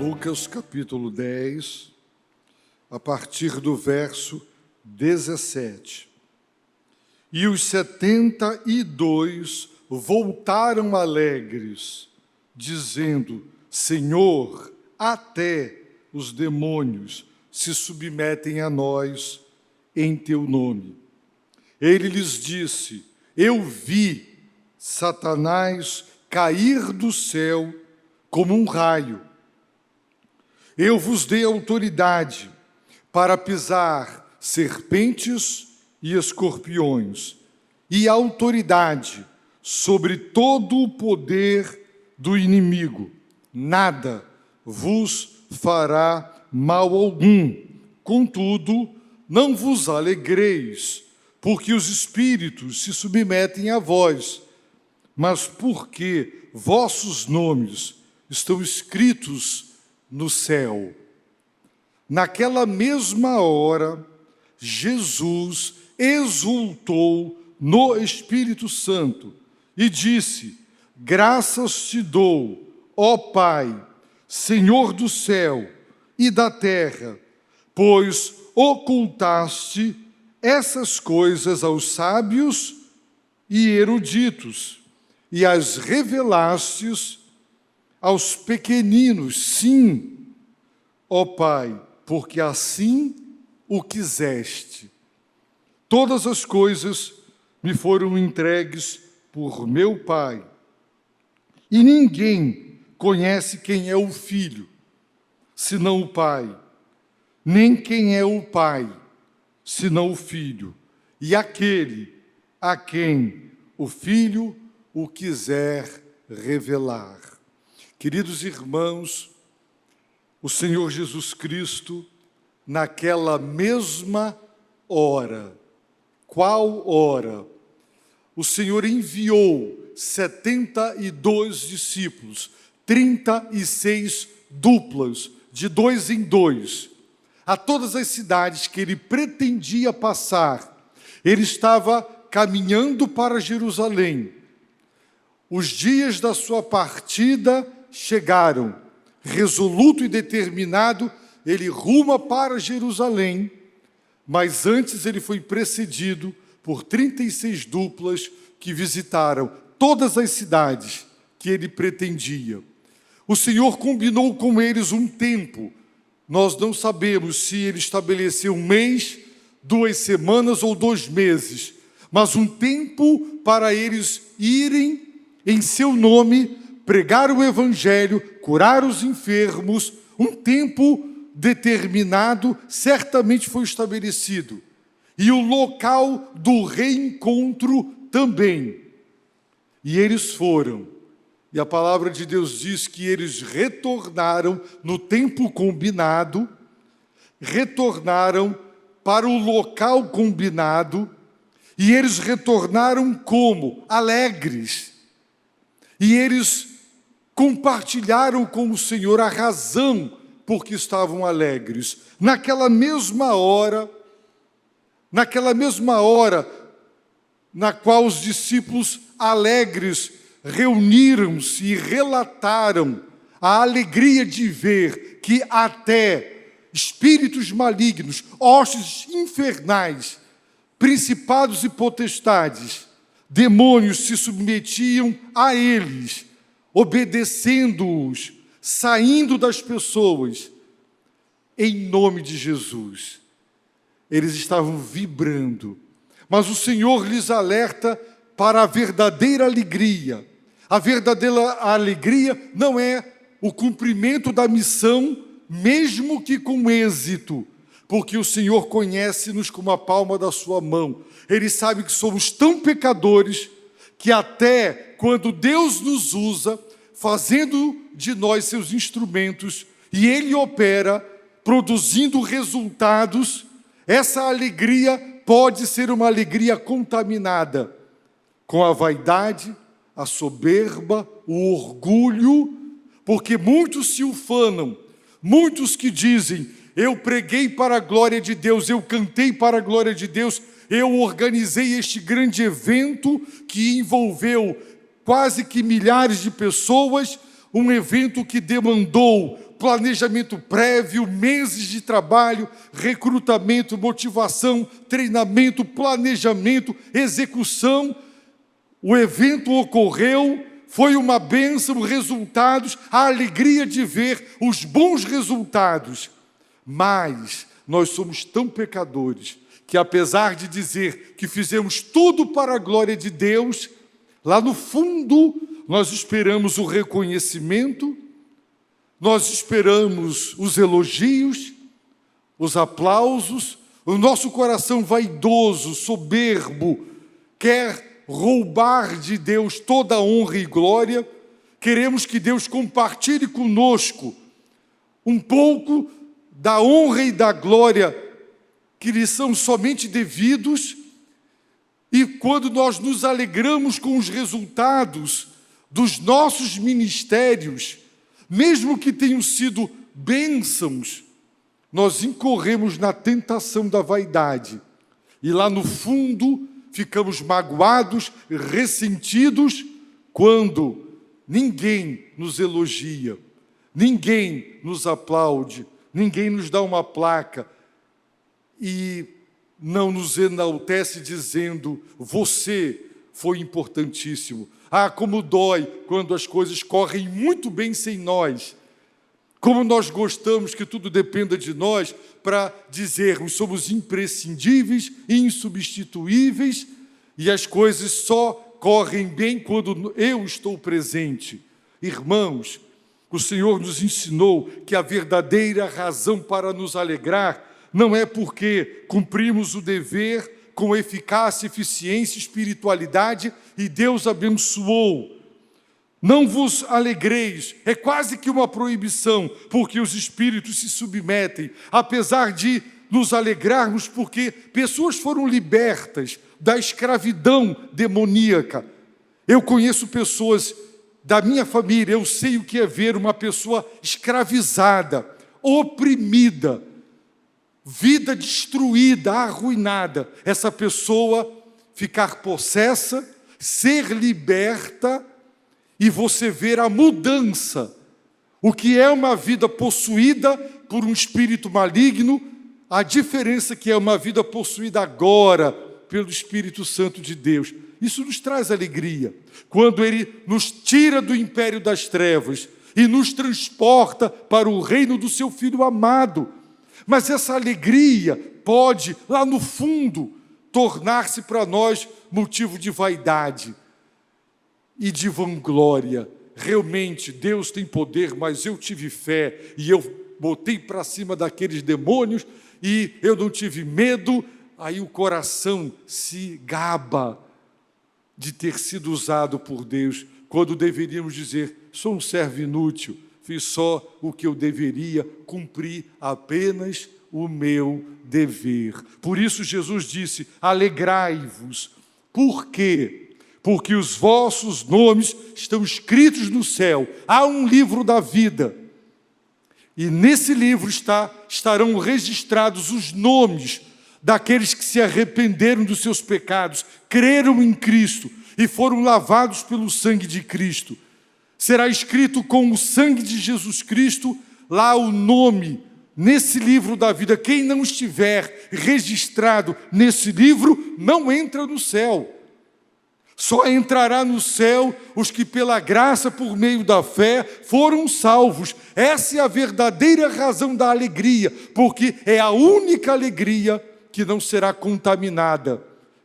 Lucas capítulo 10, a partir do verso 17. E os 72 voltaram alegres, dizendo: Senhor, até os demônios se submetem a nós em teu nome. Ele lhes disse: eu vi Satanás cair do céu como um raio. Eu vos dei autoridade para pisar serpentes e escorpiões, e autoridade sobre todo o poder do inimigo. Nada vos fará mal algum. Contudo, não vos alegreis, porque os espíritos se submetem a vós, mas porque vossos nomes estão escritos no céu. Naquela mesma hora, Jesus exultou no Espírito Santo e disse: graças te dou, ó Pai, Senhor do céu e da terra, pois ocultaste essas coisas aos sábios e eruditos, e as revelastes aos pequeninos. Sim, ó Pai, porque assim o quiseste. Todas as coisas me foram entregues por meu Pai, e ninguém conhece quem é o Filho, senão o Pai, nem quem é o Pai, senão o Filho, e aquele a quem o Filho o quiser revelar. Queridos irmãos, o Senhor Jesus Cristo, naquela mesma hora, qual hora? O Senhor enviou 72 discípulos, 36 duplas, de 2 em 2, a todas as cidades que ele pretendia passar. Ele estava caminhando para Jerusalém. Os dias da sua partida chegaram. Resoluto e determinado, ele ruma para Jerusalém, mas antes ele foi precedido por 36 duplas que visitaram todas as cidades que ele pretendia. O Senhor combinou com eles um tempo. Nós não sabemos se ele estabeleceu 1 mês, 2 semanas ou 2 meses, mas um tempo para eles irem em seu nome, pregar o Evangelho, curar os enfermos. Um tempo determinado certamente foi estabelecido. E o local do reencontro também. E eles foram. E a palavra de Deus diz que eles retornaram no tempo combinado, retornaram para o local combinado, e eles retornaram como? Alegres. E eles compartilharam com o Senhor a razão por que estavam alegres. Naquela mesma hora na qual os discípulos alegres reuniram-se e relataram a alegria de ver que até espíritos malignos, hostes infernais, principados e potestades, demônios se submetiam a eles, obedecendo-os, saindo das pessoas, em nome de Jesus. Eles estavam vibrando, mas o Senhor lhes alerta para a verdadeira alegria. A verdadeira alegria não é o cumprimento da missão, mesmo que com êxito, porque o Senhor conhece-nos como a palma da sua mão. Ele sabe que somos tão pecadores que até quando Deus nos usa, fazendo de nós seus instrumentos, e Ele opera, produzindo resultados, essa alegria pode ser uma alegria contaminada com a vaidade, a soberba, o orgulho, porque muitos se ufanam, muitos que dizem: eu preguei para a glória de Deus, eu cantei para a glória de Deus, eu organizei este grande evento que envolveu quase que milhares de pessoas, um evento que demandou planejamento prévio, meses de trabalho, recrutamento, motivação, treinamento, planejamento, execução. O evento ocorreu, foi uma bênção, resultados, a alegria de ver os bons resultados. Mas nós somos tão pecadores que, apesar de dizer que fizemos tudo para a glória de Deus, lá no fundo nós esperamos o reconhecimento, nós esperamos os elogios, os aplausos. O nosso coração vaidoso, soberbo, quer roubar de Deus toda a honra e glória. Queremos que Deus compartilhe conosco um pouco da honra e da glória que lhe são somente devidos. E quando nós nos alegramos com os resultados dos nossos ministérios, mesmo que tenham sido bênçãos, nós incorremos na tentação da vaidade. E lá no fundo ficamos magoados, ressentidos, quando ninguém nos elogia, ninguém nos aplaude, ninguém nos dá uma placa e não nos enaltece dizendo: você foi importantíssimo. Ah, como dói quando as coisas correm muito bem sem nós. Como nós gostamos que tudo dependa de nós para dizermos somos imprescindíveis, insubstituíveis, e as coisas só correm bem quando eu estou presente. Irmãos, o Senhor nos ensinou que a verdadeira razão para nos alegrar não é porque cumprimos o dever com eficácia, eficiência, espiritualidade e Deus abençoou. Não vos alegreis, é quase que uma proibição, porque os espíritos se submetem, apesar de nos alegrarmos porque pessoas foram libertas da escravidão demoníaca. Eu conheço pessoas da minha família, eu sei o que é ver uma pessoa escravizada, oprimida, vida destruída, arruinada. Essa pessoa ficar possessa, ser liberta e você ver a mudança. O que é uma vida possuída por um espírito maligno, a diferença que é uma vida possuída agora pelo Espírito Santo de Deus. Isso nos traz alegria. Quando Ele nos tira do império das trevas e nos transporta para o reino do Seu Filho amado. Mas essa alegria pode, lá no fundo, tornar-se para nós motivo de vaidade e de vanglória. Realmente, Deus tem poder, mas eu tive fé e eu botei para cima daqueles demônios e eu não tive medo. Aí o coração se gaba de ter sido usado por Deus, quando deveríamos dizer: sou um servo inútil, fiz só o que eu deveria, cumpri apenas o meu dever. Por isso Jesus disse: alegrai-vos. Por quê? Porque os vossos nomes estão escritos no céu. Há um livro da vida. E nesse livro estarão registrados os nomes daqueles que se arrependeram dos seus pecados, creram em Cristo e foram lavados pelo sangue de Cristo. Será escrito com o sangue de Jesus Cristo lá o nome, nesse livro da vida. Quem não estiver registrado nesse livro, não entra no céu. Só entrará no céu os que pela graça, por meio da fé, foram salvos. Essa é a verdadeira razão da alegria, porque é a única alegria que não será contaminada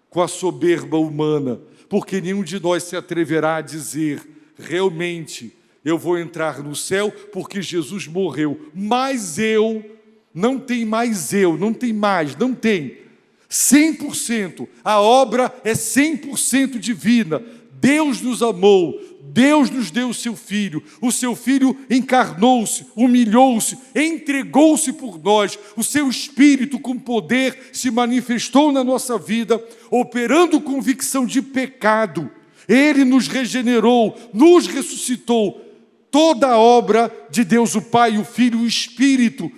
com a soberba humana, porque nenhum de nós se atreverá a dizer: realmente, eu vou entrar no céu porque Jesus morreu, mas eu, não tem mais eu, não tem mais, não tem. 100%, a obra é 100% divina. Deus nos amou, Deus nos deu o seu Filho encarnou-se, humilhou-se, entregou-se por nós. O seu Espírito com poder se manifestou na nossa vida, operando convicção de pecado. Ele nos regenerou, nos ressuscitou. Toda a obra de Deus, o Pai, o Filho e o Espírito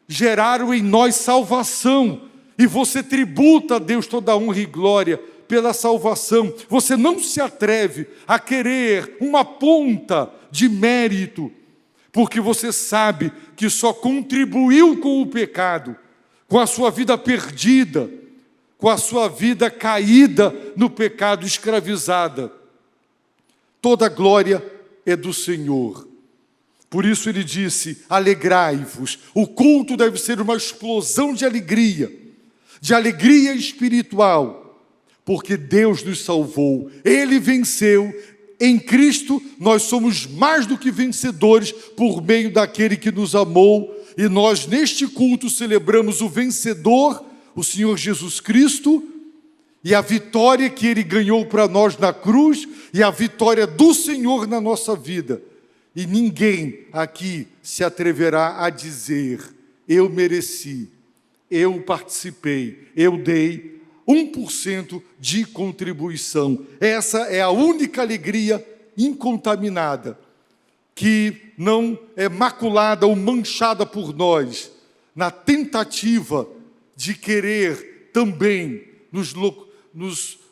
geraram em nós salvação. E você tributa a Deus toda a honra e glória pela salvação. Você não se atreve a querer uma ponta de mérito porque você sabe que só contribuiu com o pecado, com a sua vida perdida, com a sua vida caída no pecado, escravizada. Toda glória é do Senhor. Por isso ele disse: alegrai-vos. O culto deve ser uma explosão de alegria espiritual, porque Deus nos salvou, Ele venceu. Em Cristo nós somos mais do que vencedores por meio daquele que nos amou, e nós neste culto celebramos o vencedor, o Senhor Jesus Cristo, e a vitória que Ele ganhou para nós na cruz, e a vitória do Senhor na nossa vida. E ninguém aqui se atreverá a dizer: eu mereci, eu participei, eu dei 1% de contribuição. Essa é a única alegria incontaminada, que não é maculada ou manchada por nós, na tentativa de querer também nos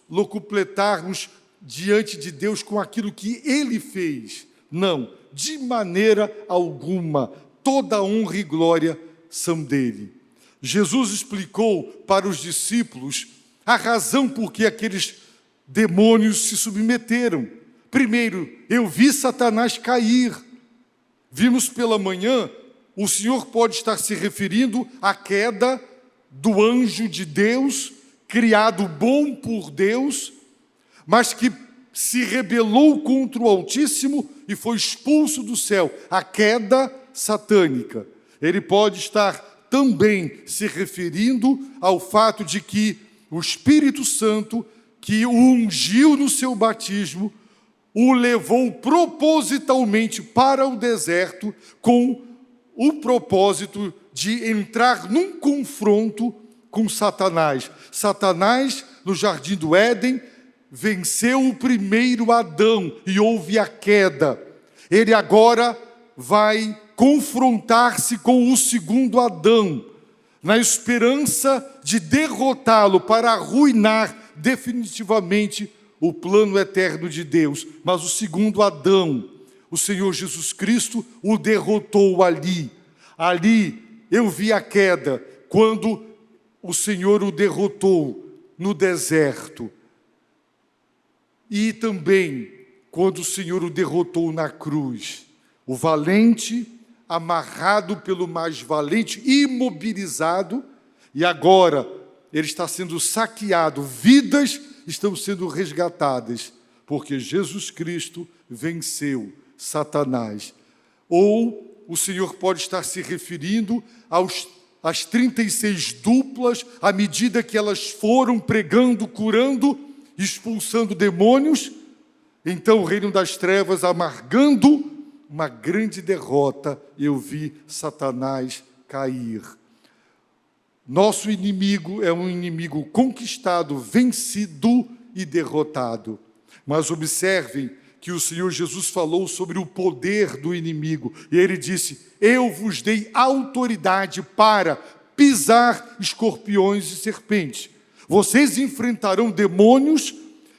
locupletarmos diante de Deus com aquilo que Ele fez. Não, de maneira alguma. Toda honra e glória são dele. Jesus explicou para os discípulos a razão por que aqueles demônios se submeteram. Primeiro, eu vi Satanás cair. Vimos pela manhã, o Senhor pode estar se referindo à queda do anjo de Deus, criado bom por Deus, mas que se rebelou contra o Altíssimo e foi expulso do céu, a queda satânica. Ele pode estar também se referindo ao fato de que o Espírito Santo, que o ungiu no seu batismo, o levou propositalmente para o deserto com o propósito de entrar num confronto com Satanás. Satanás, no Jardim do Éden, venceu o primeiro Adão e houve a queda. Ele agora vai confrontar-se com o segundo Adão, na esperança de derrotá-lo para arruinar definitivamente o plano eterno de Deus. Mas o segundo Adão, o Senhor Jesus Cristo, o derrotou ali. Ali eu vi a queda, quando o Senhor o derrotou no deserto. E também quando o Senhor o derrotou na cruz. O valente, amarrado pelo mais valente, imobilizado, e agora ele está sendo saqueado, vidas estão sendo resgatadas, porque Jesus Cristo venceu Satanás. Ou o Senhor pode estar se referindo às 36 duplas, à medida que elas foram pregando, curando, expulsando demônios. Então o reino das trevas, amargando uma grande derrota, eu vi Satanás cair. Nosso inimigo é um inimigo conquistado, vencido e derrotado. Mas observem que o Senhor Jesus falou sobre o poder do inimigo. E ele disse: eu vos dei autoridade para pisar escorpiões e serpentes. Vocês enfrentarão demônios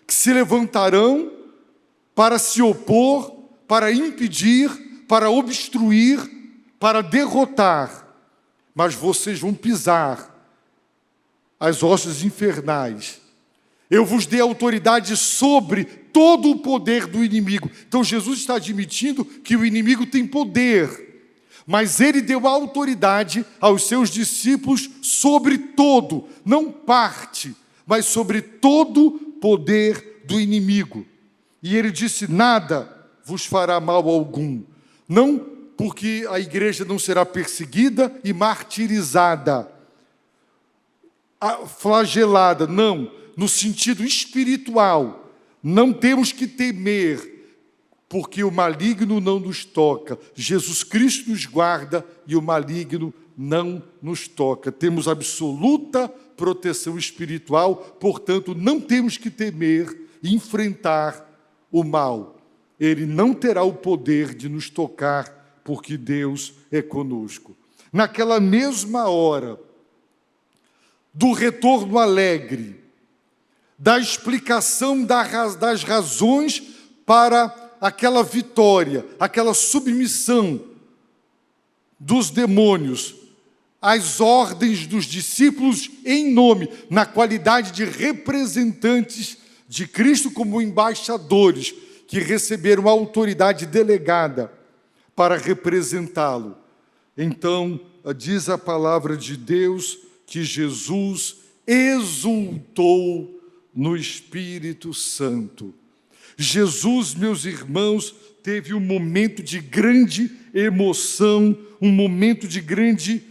que se levantarão para se opor, para impedir, para obstruir, para derrotar. Mas vocês vão pisar as hostes infernais. Eu vos dei autoridade sobre todo o poder do inimigo. Então Jesus está admitindo que o inimigo tem poder, mas ele deu autoridade aos seus discípulos sobre todo, não parte, mas sobre todo poder do inimigo. E ele disse: nada vos fará mal algum. Não porque a igreja não será perseguida e martirizada, flagelada, não, no sentido espiritual. Não temos que temer, porque o maligno não nos toca. Jesus Cristo nos guarda e o maligno não nos toca. Temos absoluta proteção espiritual, portanto, não temos que temer e enfrentar o mal. Ele não terá o poder de nos tocar, porque Deus é conosco. Naquela mesma hora do retorno alegre, da explicação das razões para aquela vitória, aquela submissão dos demônios as ordens dos discípulos em nome, na qualidade de representantes de Cristo como embaixadores, que receberam a autoridade delegada para representá-lo. Então, diz a palavra de Deus que Jesus exultou no Espírito Santo. Jesus, meus irmãos, teve um momento de grande emoção, um momento de grande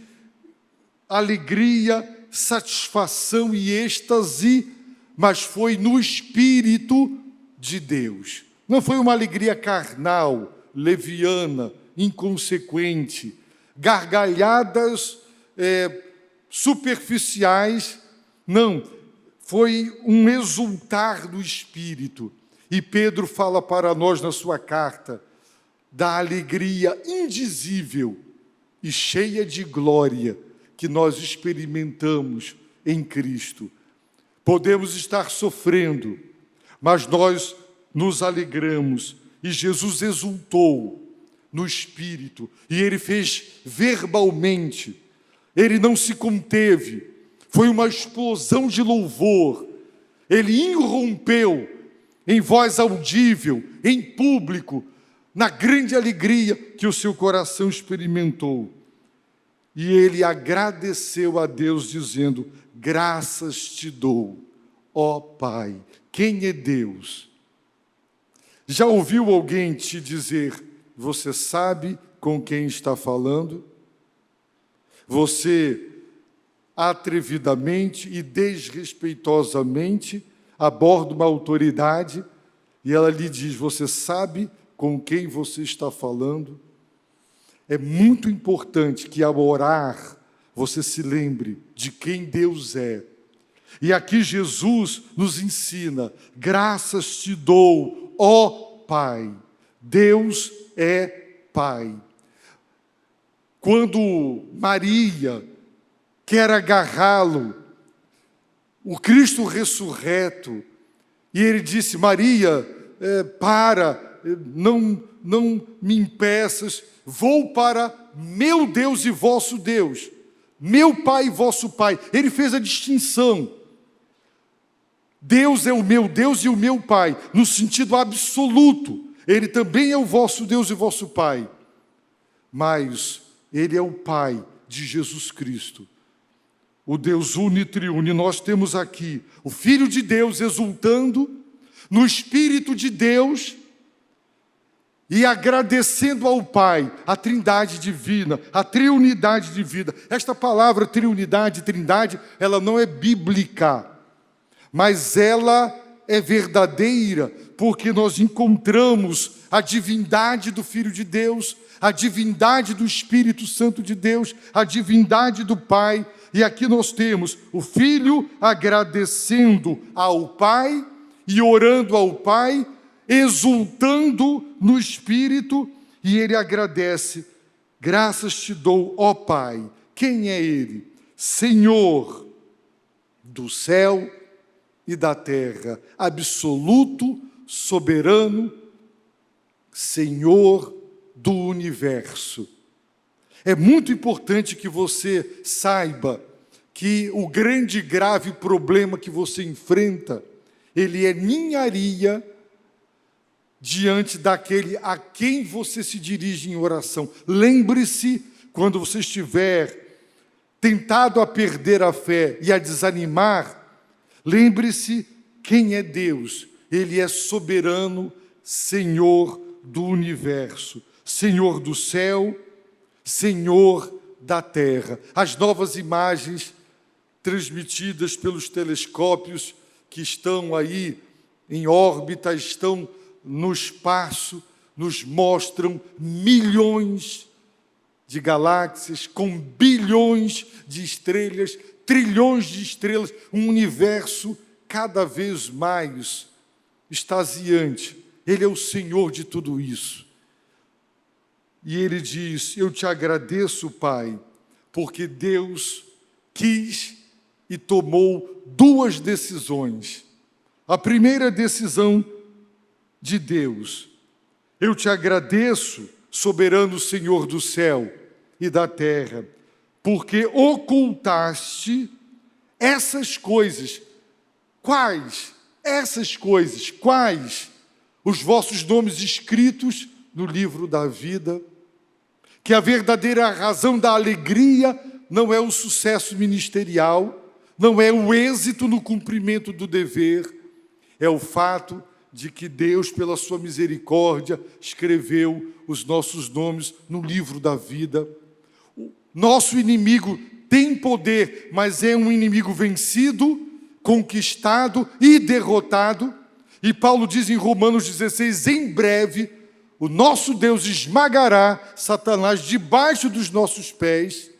alegria, satisfação e êxtase, mas foi no Espírito de Deus. Não foi uma alegria carnal, leviana, inconsequente, gargalhadas superficiais. Não, foi um exultar do Espírito. E Pedro fala para nós na sua carta da alegria indizível e cheia de glória que nós experimentamos em Cristo. Podemos estar sofrendo, mas nós nos alegramos. E Jesus exultou no Espírito, e Ele fez verbalmente. Ele não se conteve, foi uma explosão de louvor. Ele irrompeu em voz audível, em público, na grande alegria que o seu coração experimentou. E ele agradeceu a Deus, dizendo: graças te dou, ó Pai. Quem é Deus? Já ouviu alguém te dizer: você sabe com quem está falando? Você, atrevidamente e desrespeitosamente, aborda uma autoridade e ela lhe diz: você sabe com quem você está falando? É muito importante que, ao orar, você se lembre de quem Deus é. E aqui Jesus nos ensina: graças te dou, ó Pai. Deus é Pai. Quando Maria quer agarrá-lo, o Cristo ressurreto, e ele disse: Maria, não me impeças, vou para meu Deus e vosso Deus, meu Pai e vosso Pai. Ele fez a distinção. Deus é o meu Deus e o meu Pai, no sentido absoluto. Ele também é o vosso Deus e vosso Pai. Mas Ele é o Pai de Jesus Cristo, o Deus unitriune. Nós temos aqui o Filho de Deus exultando no Espírito de Deus e agradecendo ao Pai, a Trindade divina, a triunidade divina. Esta palavra triunidade, trindade, ela não é bíblica, mas ela é verdadeira, porque nós encontramos a divindade do Filho de Deus, a divindade do Espírito Santo de Deus, a divindade do Pai. E aqui nós temos o Filho agradecendo ao Pai e orando ao Pai, exultando no Espírito, e ele agradece: graças te dou, ó Pai. Quem é Ele? Senhor do céu e da terra, absoluto, soberano, Senhor do universo. É muito importante que você saiba que o grande e grave problema que você enfrenta, ele é ninharia diante daquele a quem você se dirige em oração. Lembre-se, quando você estiver tentado a perder a fé e a desanimar, lembre-se quem é Deus. Ele é soberano, Senhor do universo, Senhor do céu, Senhor da terra. As novas imagens transmitidas pelos telescópios que estão aí em órbita, estão no espaço, nos mostram milhões de galáxias, com bilhões de estrelas, trilhões de estrelas, um universo cada vez mais extasiante. Ele é o Senhor de tudo isso. E ele diz: eu te agradeço, Pai, porque Deus quis e tomou duas decisões. A primeira decisão de Deus: eu te agradeço, soberano Senhor do céu, e da terra, porque ocultaste essas coisas. Quais? Essas coisas. Quais? Os vossos nomes escritos no livro da vida. Que a verdadeira razão da alegria não é o sucesso ministerial, não é o êxito no cumprimento do dever, é o fato de que Deus, pela sua misericórdia, escreveu os nossos nomes no livro da vida. O nosso inimigo tem poder, mas é um inimigo vencido, conquistado e derrotado. E Paulo diz em Romanos 16, em breve, o nosso Deus esmagará Satanás debaixo dos nossos pés.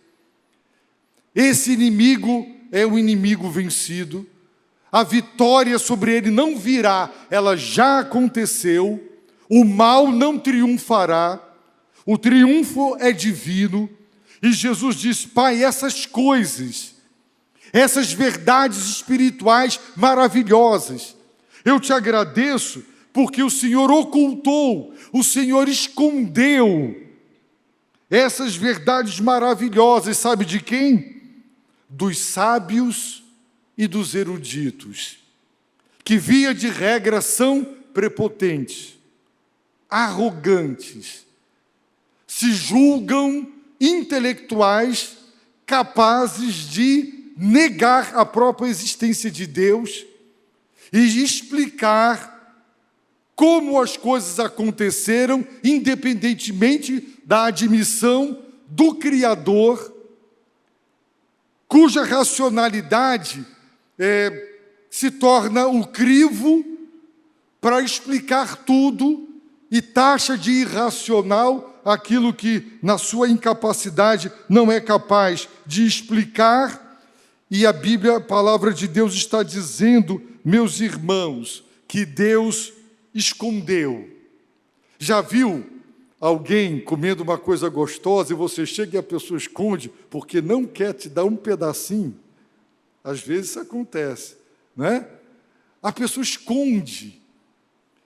Esse inimigo é um inimigo vencido. A vitória sobre ele não virá, ela já aconteceu. O mal não triunfará. O triunfo é divino. E Jesus diz, Pai, essas coisas, essas verdades espirituais maravilhosas, eu te agradeço porque o Senhor ocultou, o Senhor escondeu essas verdades maravilhosas, sabe de quem? Dos sábios e dos eruditos, que via de regra são prepotentes, arrogantes, se julgam intelectuais capazes de negar a própria existência de Deus e explicar como as coisas aconteceram, independentemente da admissão do Criador, cuja racionalidade se torna o crivo para explicar tudo e taxa de irracional aquilo que, na sua incapacidade, não é capaz de explicar. E a Bíblia, a palavra de Deus, está dizendo, meus irmãos, que Deus escondeu. Já viu alguém comendo uma coisa gostosa e você chega e a pessoa esconde porque não quer te dar um pedacinho? Às vezes isso acontece, né? A pessoa esconde.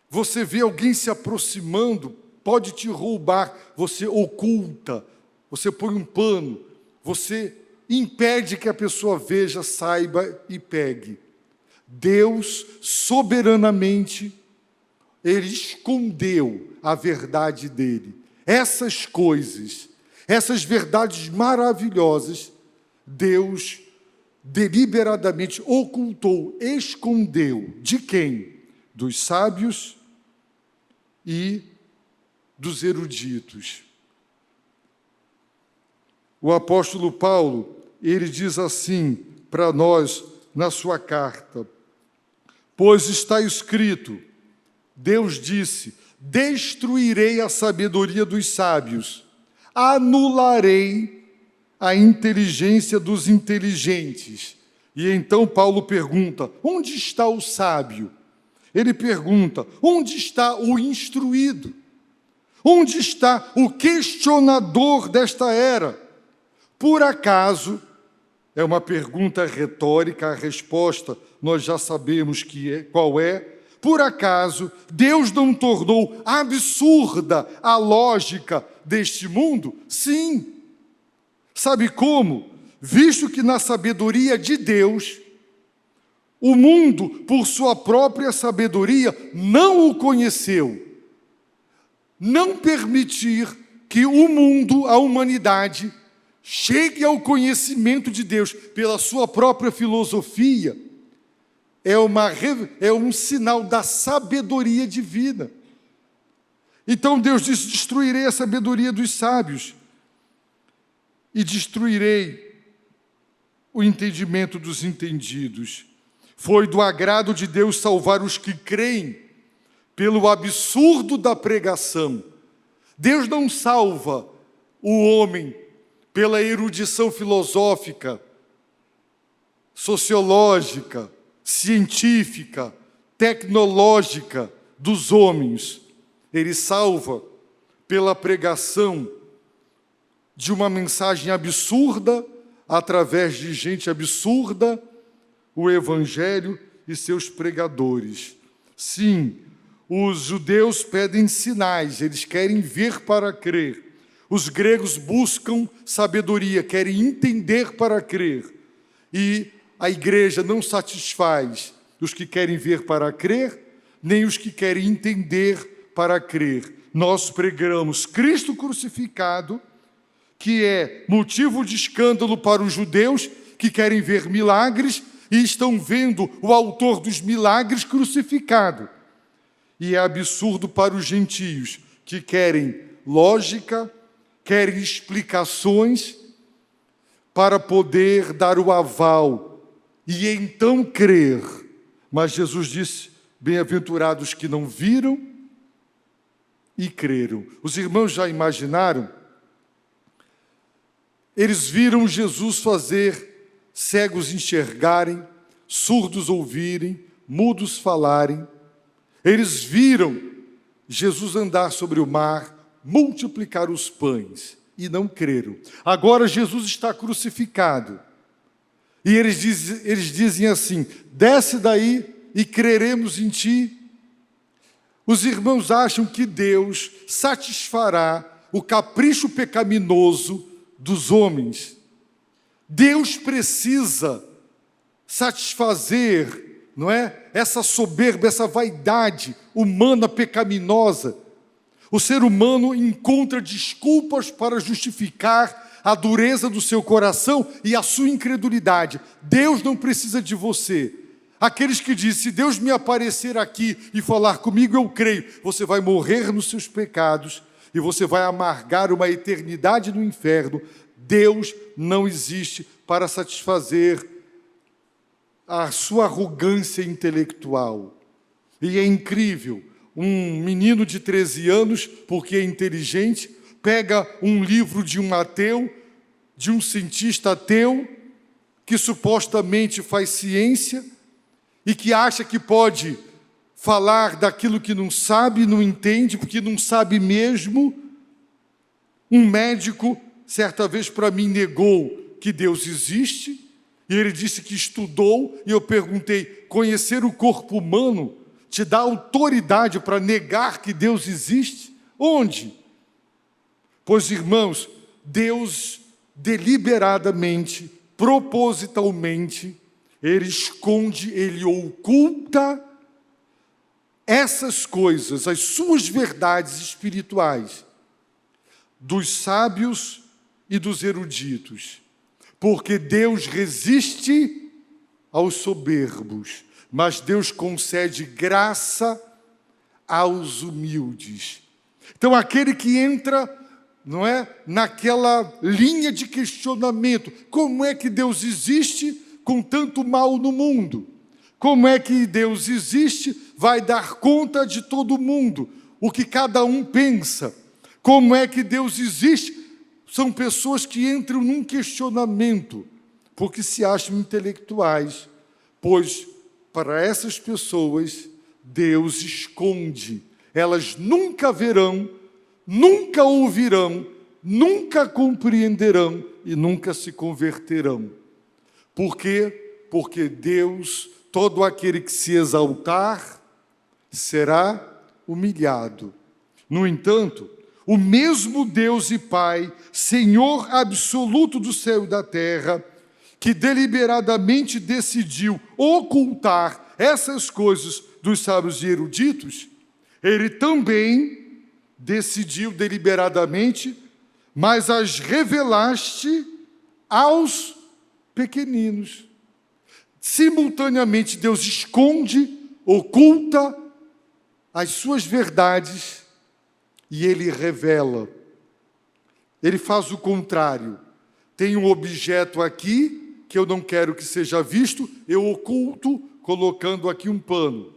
Você vê alguém se aproximando, pode te roubar, você oculta, você põe um pano, você impede que a pessoa veja, saiba e pegue. Deus, soberanamente, Ele escondeu a verdade dele. Essas coisas, essas verdades maravilhosas, Deus deliberadamente ocultou, escondeu. De quem? Dos sábios e dos eruditos. O apóstolo Paulo, ele diz assim para nós na sua carta, pois está escrito, Deus disse, destruirei a sabedoria dos sábios, anularei a inteligência dos inteligentes. E então Paulo pergunta, onde está o sábio? Ele pergunta, onde está o instruído? Onde está o questionador desta era? Por acaso, é uma pergunta retórica, a resposta nós já sabemos qual é. Por acaso, Deus não tornou absurda a lógica deste mundo? Sim. Sabe como? Visto que na sabedoria de Deus, o mundo, por sua própria sabedoria, não o conheceu. Não permitir que o mundo, a humanidade, chegue ao conhecimento de Deus pela sua própria filosofia, é um sinal da sabedoria divina. Então Deus disse, destruirei a sabedoria dos sábios e destruirei o entendimento dos entendidos. Foi do agrado de Deus salvar os que creem pelo absurdo da pregação. Deus não salva o homem pela erudição filosófica, sociológica, científica, tecnológica dos homens. Ele salva pela pregação de uma mensagem absurda, através de gente absurda, o Evangelho e seus pregadores. Sim, os judeus pedem sinais, eles querem ver para crer. Os gregos buscam sabedoria, querem entender para crer. E a igreja não satisfaz os que querem ver para crer, nem os que querem entender para crer. Nós pregamos Cristo crucificado, que é motivo de escândalo para os judeus que querem ver milagres e estão vendo o autor dos milagres crucificado. E é absurdo para os gentios que querem lógica, querem explicações para poder dar o aval e então crer. Mas Jesus disse: bem-aventurados que não viram e creram. Os irmãos já imaginaram? Eles viram Jesus fazer cegos enxergarem, surdos ouvirem, mudos falarem. Eles viram Jesus andar sobre o mar, multiplicar os pães, e não creram. Agora Jesus está crucificado. E eles dizem assim: desce daí e creremos em ti. Os irmãos acham que Deus satisfará o capricho pecaminoso dos homens. Deus precisa satisfazer, não é? Essa soberba, essa vaidade humana pecaminosa. O ser humano encontra desculpas para justificar a dureza do seu coração e a sua incredulidade. Deus não precisa de você. Aqueles que dizem: se Deus me aparecer aqui e falar comigo, eu creio. Você vai morrer nos seus pecados e você vai amargar uma eternidade no inferno. Deus não existe para satisfazer a sua arrogância intelectual. E é incrível, um menino de 13 anos, porque é inteligente, pega um livro de um ateu, de um cientista ateu, que supostamente faz ciência, e que acha que pode falar daquilo que não sabe, não entende, porque não sabe mesmo. Um médico, certa vez para mim, negou que Deus existe, e ele disse que estudou, e eu perguntei: conhecer o corpo humano te dá autoridade para negar que Deus existe? Onde? Pois, irmãos, Deus deliberadamente, propositalmente, Ele esconde, Ele oculta essas coisas, as suas verdades espirituais, dos sábios e dos eruditos, porque Deus resiste aos soberbos, mas Deus concede graça aos humildes. Então, aquele que entra, não é, naquela linha de questionamento: como é que Deus existe com tanto mal no mundo? Como é que Deus existe, vai dar conta de todo mundo, o que cada um pensa? Como é que Deus existe? São pessoas que entram num questionamento, porque se acham intelectuais, pois para essas pessoas Deus esconde. Elas nunca verão, nunca ouvirão, nunca compreenderão e nunca se converterão. Por quê? Porque Deus, todo aquele que se exaltar, será humilhado. No entanto, o mesmo Deus e Pai, Senhor absoluto do céu e da terra, que deliberadamente decidiu ocultar essas coisas dos sábios e eruditos, Ele também decidiu deliberadamente, mas as revelaste aos pequeninos. Simultaneamente, Deus esconde, oculta as suas verdades e Ele revela. Ele faz o contrário. Tem um objeto aqui que eu não quero que seja visto, eu oculto colocando aqui um pano.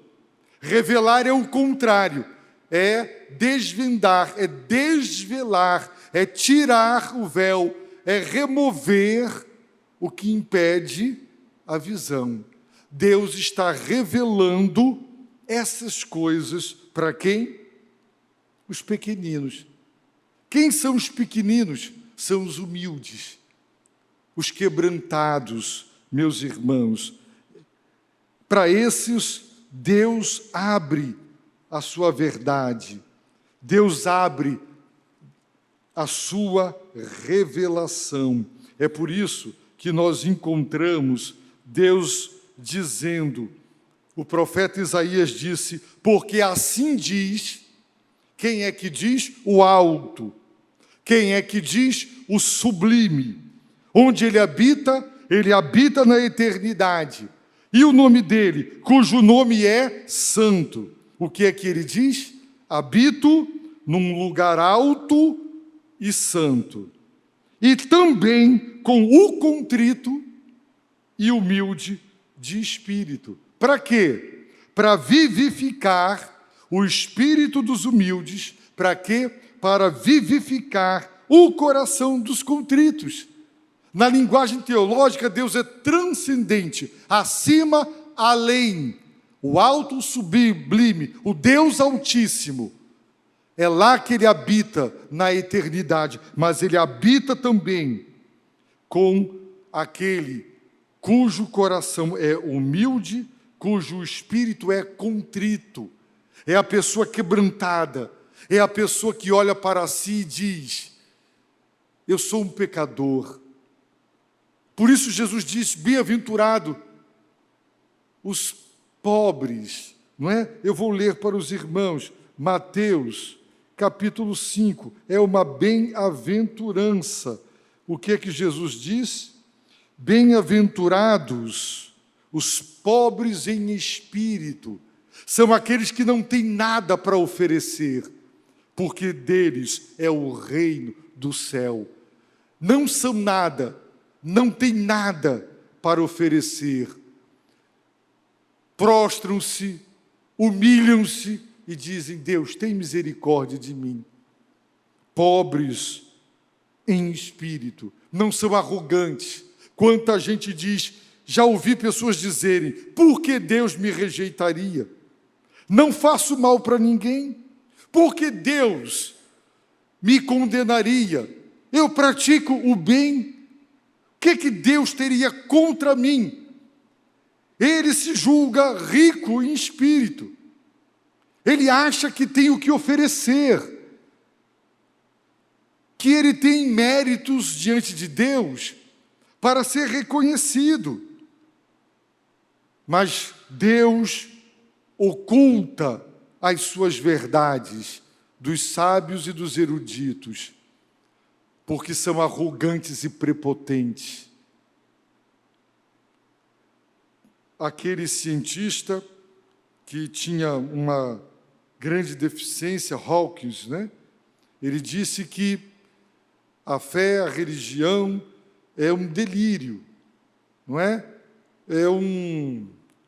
Revelar é o contrário, é desvendar, é desvelar, é tirar o véu, é remover o que impede a visão. Deus está revelando essas coisas para quem? Os pequeninos. Quem são os pequeninos? São os humildes, os quebrantados, meus irmãos. Para esses, Deus abre a sua verdade. Deus abre a sua revelação. É por isso que nós encontramos Deus dizendo, o profeta Isaías disse, porque assim diz, quem é que diz? O alto. Quem é que diz? O sublime. Onde ele habita na eternidade. E o nome dele, cujo nome é Santo. O que é que ele diz? Habito num lugar alto e santo. E também com o contrito e humilde de espírito. Para quê? Para vivificar o espírito dos humildes. Para quê? Para vivificar o coração dos contritos. Na linguagem teológica, Deus é transcendente, acima, além. O alto, sublime, o Deus altíssimo. É lá que ele habita na eternidade, mas ele habita também com aquele cujo coração é humilde, cujo espírito é contrito. É a pessoa quebrantada, é a pessoa que olha para si e diz, eu sou um pecador. Por isso Jesus diz, bem-aventurado os pobres, não é? Eu vou ler para os irmãos, Mateus, capítulo 5, é uma bem-aventurança. O que é que Jesus diz? Bem-aventurados os pobres em espírito, são aqueles que não têm nada para oferecer, porque deles é o reino do céu. Não são nada, não têm nada para oferecer. Prostram-se, humilham-se e dizem, Deus, tem misericórdia de mim. Pobres em espírito, não são arrogantes. Quanta gente diz, já ouvi pessoas dizerem, por que Deus me rejeitaria? Não faço mal para ninguém. Por que Deus me condenaria? Eu pratico o bem. O que Deus teria contra mim? Ele se julga rico em espírito. Ele acha que tem o que oferecer, que ele tem méritos diante de Deus para ser reconhecido. Mas Deus oculta as suas verdades dos sábios e dos eruditos, porque são arrogantes e prepotentes. Aquele cientista que tinha uma grande deficiência, Hawkins, né? Ele disse que a fé, a religião é um delírio, não é?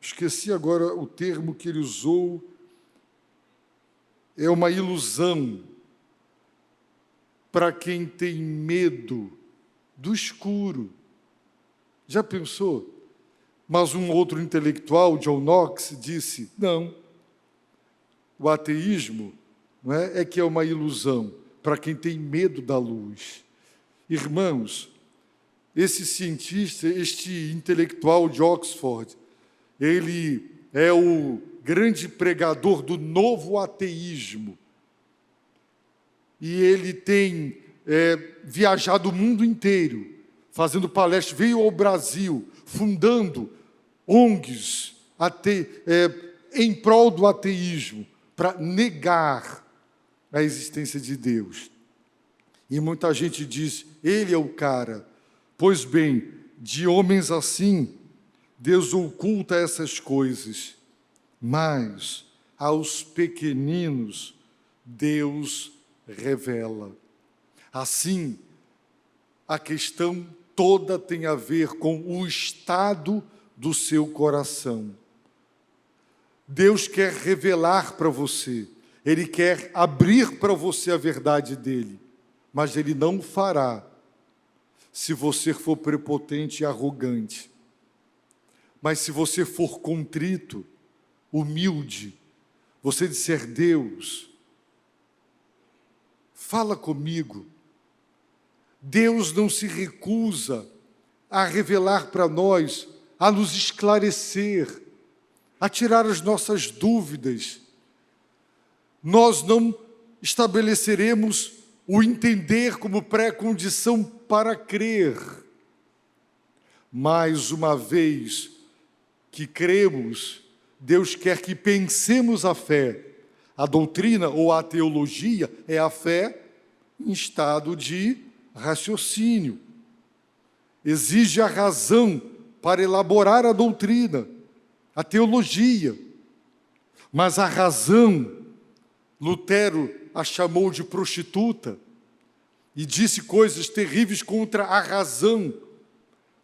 Esqueci agora o termo que ele usou, é uma ilusão para quem tem medo do escuro. Já pensou? Mas um outro intelectual, John Knox, disse, não, o ateísmo não é que é uma ilusão para quem tem medo da luz. Irmãos, esse cientista, este intelectual de Oxford, ele é o grande pregador do novo ateísmo. E ele tem viajado o mundo inteiro, fazendo palestras, veio ao Brasil, fundando ONGs em prol do ateísmo, para negar a existência de Deus. E muita gente diz, ele é o cara. Pois bem, de homens assim, Deus oculta essas coisas, mas aos pequeninos Deus revela. Assim, a questão toda tem a ver com o estado do seu coração. Deus quer revelar para você, Ele quer abrir para você a verdade dEle, mas Ele não fará se você for prepotente e arrogante. Mas se você for contrito, humilde, você disser, Deus, fala comigo. Deus não se recusa a revelar para nós, a nos esclarecer, a tirar as nossas dúvidas. Nós não estabeleceremos o entender como pré-condição para crer. Mais uma vez que cremos, Deus quer que pensemos a fé. A doutrina ou a teologia é a fé em estado de raciocínio. Exige a razão para elaborar a doutrina, a teologia. Mas a razão, Lutero a chamou de prostituta e disse coisas terríveis contra a razão,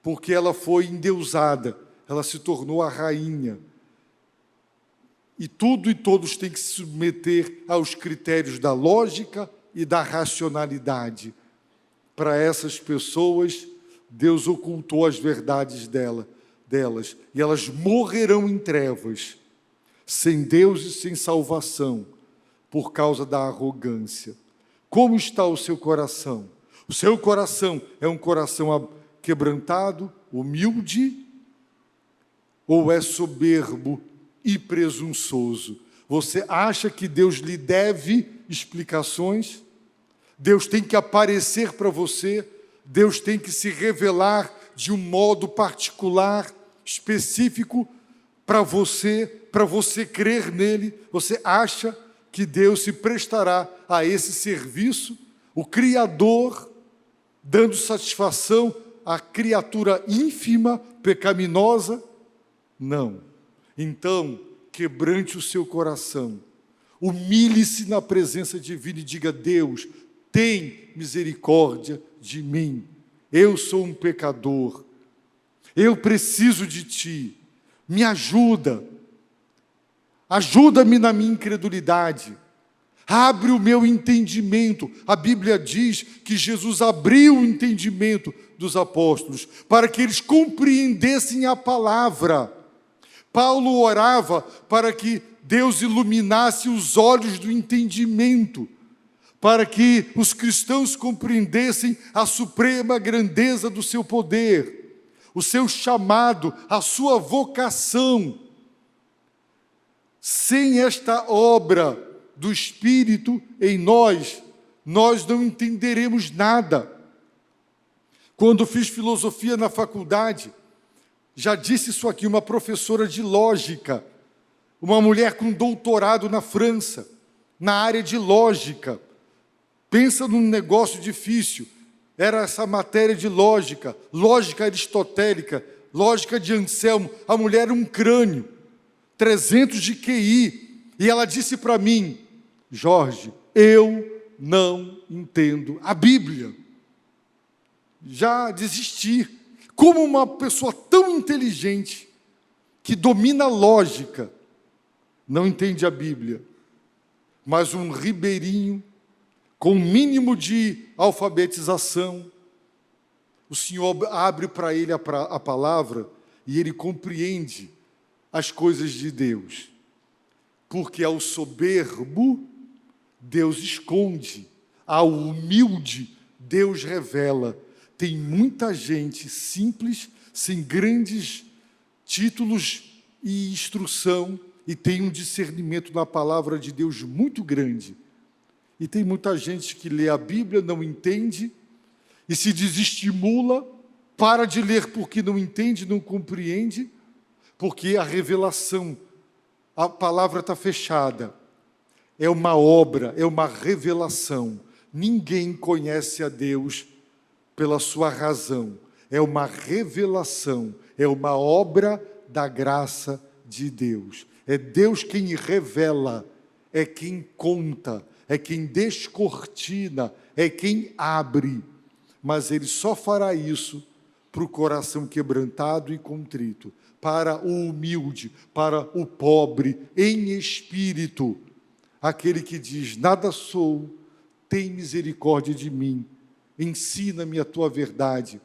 porque ela foi endeusada, ela se tornou a rainha. E tudo e todos têm que se submeter aos critérios da lógica e da racionalidade. Para essas pessoas, Deus ocultou as verdades delas, e elas morrerão em trevas, sem Deus e sem salvação, por causa da arrogância. Como está o seu coração? O seu coração é um coração quebrantado, humilde, ou é soberbo e presunçoso? Você acha que Deus lhe deve explicações? Deus tem que aparecer para você? Deus tem que se revelar de um modo particular, específico, para você crer nele? Você acha que Deus se prestará a esse serviço? O Criador dando satisfação à criatura ínfima, pecaminosa? Não. Então, quebrante o seu coração, humilhe-se na presença divina e diga: Deus, tem misericórdia de mim. Eu sou um pecador. Eu preciso de Ti. Me ajuda. Ajuda-me na minha incredulidade. Abre o meu entendimento. A Bíblia diz que Jesus abriu o entendimento dos apóstolos para que eles compreendessem a palavra. Paulo orava para que Deus iluminasse os olhos do entendimento, para que os cristãos compreendessem a suprema grandeza do seu poder, o seu chamado, a sua vocação. Sem esta obra do Espírito em nós não entenderemos nada. Quando fiz filosofia na faculdade, já disse isso aqui, uma professora de lógica, uma mulher com doutorado na França, na área de lógica. Pensa num negócio difícil. Era essa matéria de lógica, lógica aristotélica, lógica de Anselmo. A mulher era um crânio, 300 de QI. E ela disse para mim: Jorge, eu não entendo a Bíblia. Já desisti. Como uma pessoa tão inteligente, que domina a lógica, não entende a Bíblia? Mas um ribeirinho, com o mínimo de alfabetização, o Senhor abre para ele a palavra e ele compreende as coisas de Deus. Porque ao soberbo, Deus esconde, ao humilde, Deus revela. Tem muita gente simples, sem grandes títulos e instrução, e tem um discernimento na palavra de Deus muito grande. E tem muita gente que lê a Bíblia, não entende, e se desestimula, para de ler porque não entende, não compreende, porque a revelação, a palavra está fechada. É uma obra, é uma revelação. Ninguém conhece a Deus pela sua razão. É uma revelação, é uma obra da graça de Deus. É Deus quem revela, é quem conta, é quem descortina, é quem abre. Mas Ele só fará isso para o coração quebrantado e contrito, para o humilde, para o pobre em espírito. Aquele que diz: nada sou, tem misericórdia de mim. Ensina-me a tua verdade,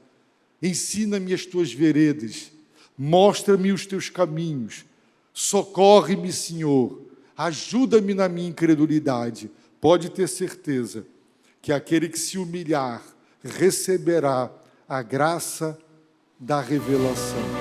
ensina-me as tuas veredas, mostra-me os teus caminhos, socorre-me, Senhor, ajuda-me na minha incredulidade. Pode ter certeza que aquele que se humilhar receberá a graça da revelação.